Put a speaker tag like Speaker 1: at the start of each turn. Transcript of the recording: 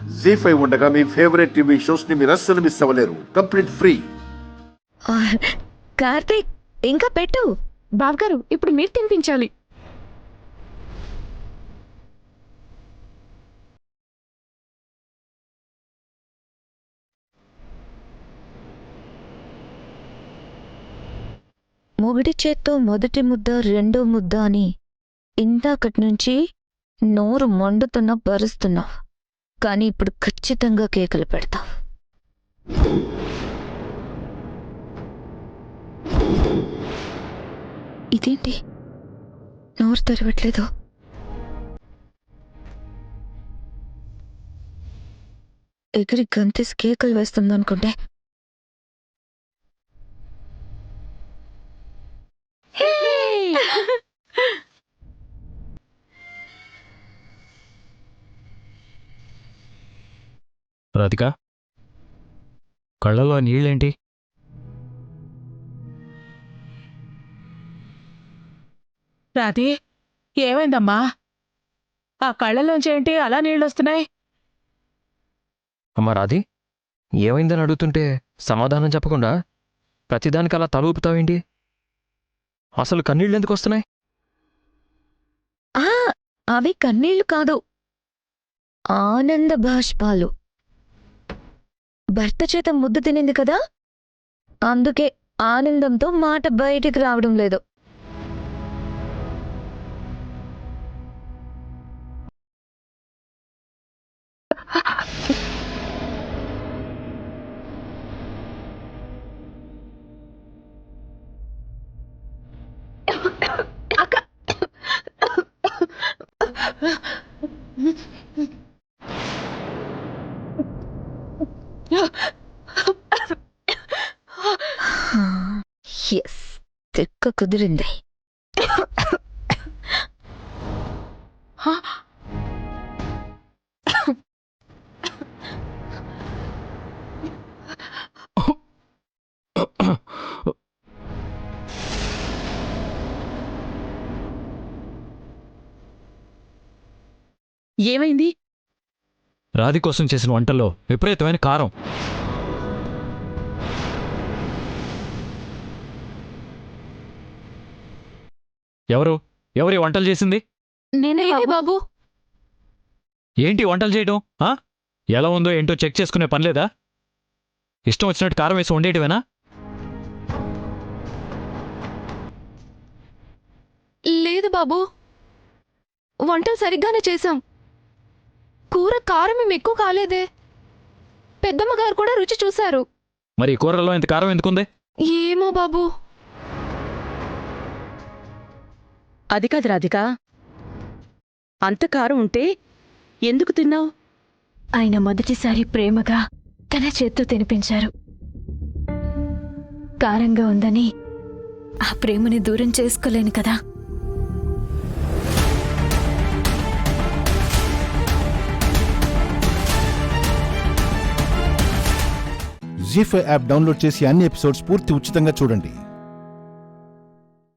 Speaker 1: జీ5 ఉండగా మీ favourite TV shows ని మీరు అస్సలు మిస్ అవ్వలేరు. Complete free.
Speaker 2: కార్తీక్ ఇంకా పెట్టు.
Speaker 3: బావగారు ఇప్పుడు మీరు తినిపించాలి.
Speaker 2: మొగుడి చేత్తో మొదటి ముద్ద రెండో ముద్ద అని ఇందాకటి నుంచి నోరు మండుతున్నా భరుస్తున్నా, కానీ ఇప్పుడు ఖచ్చితంగా కేకలు పెడతా. ఇదేంటి నోరు తెరవట్లేదు? ఎగిరి గంతేసి కేకలు వేస్తుందనుకుంటే
Speaker 4: రాధిక, కళ్ళలో నీళ్ళేంటి?
Speaker 3: రాధి, ఏమైందమ్మా? ఆ కళ్ళలోంచి ఏంటి అలా నీళ్ళొస్తున్నాయి?
Speaker 4: అమ్మా రాధి, ఏమైందని అడుగుతుంటే సమాధానం చెప్పకుండా ప్రతిదానికి అలా తల ఊపుతావేంటి? అసలు కన్నీళ్ళు ఎందుకు వస్తున్నాయి?
Speaker 2: అవి కన్నీళ్లు కాదు, ఆనంద బాష్పాలు. భర్త చేత ముద్దు తినింది కదా, అందుకే ఆనందంతో మాట బయటికి రావడం లేదు. ఎస్, తిక్క కుదిరింది.
Speaker 3: ఏమైంది?
Speaker 4: రాధి కోసం చేసిన వంటల్లో విపరీతమైన కారం. ఎవరి వంటలు చేసింది?
Speaker 3: నేనే బాబు.
Speaker 4: ఏంటి వంటలు చేయడం? ఎలా ఉందో ఏంటో చెక్ చేసుకునే పనిలేదా? ఇష్టం వచ్చినట్టు కారం వేసి వండేటివేనా?
Speaker 3: లేదు బాబు, వంటలు సరిగ్గానే చేశాం. కూర కారం ఏమి ఎక్కువ కాలేదే. పెద్దమ్మగారు కూడా రుచి చూశారు.
Speaker 4: మరి ఈ కూరలో ఇంత కారం ఎందుకుంది?
Speaker 3: ఏమో బాబు.
Speaker 5: అది కాదు రాధిక, అంత కారం ఉంటే ఎందుకు తిన్నావు?
Speaker 3: ఆయన మొదటిసారి ప్రేమగా తన చేత్తో తినిపించారు. కారంగా ఉందని ఆ ప్రేమని దూరం చేసుకోలేను కదా.
Speaker 6: జీ5 యాప్ డౌన్లోడ్ చేసి అన్ని ఎపిసోడ్స్ పూర్తి ఉచితంగా చూడండి.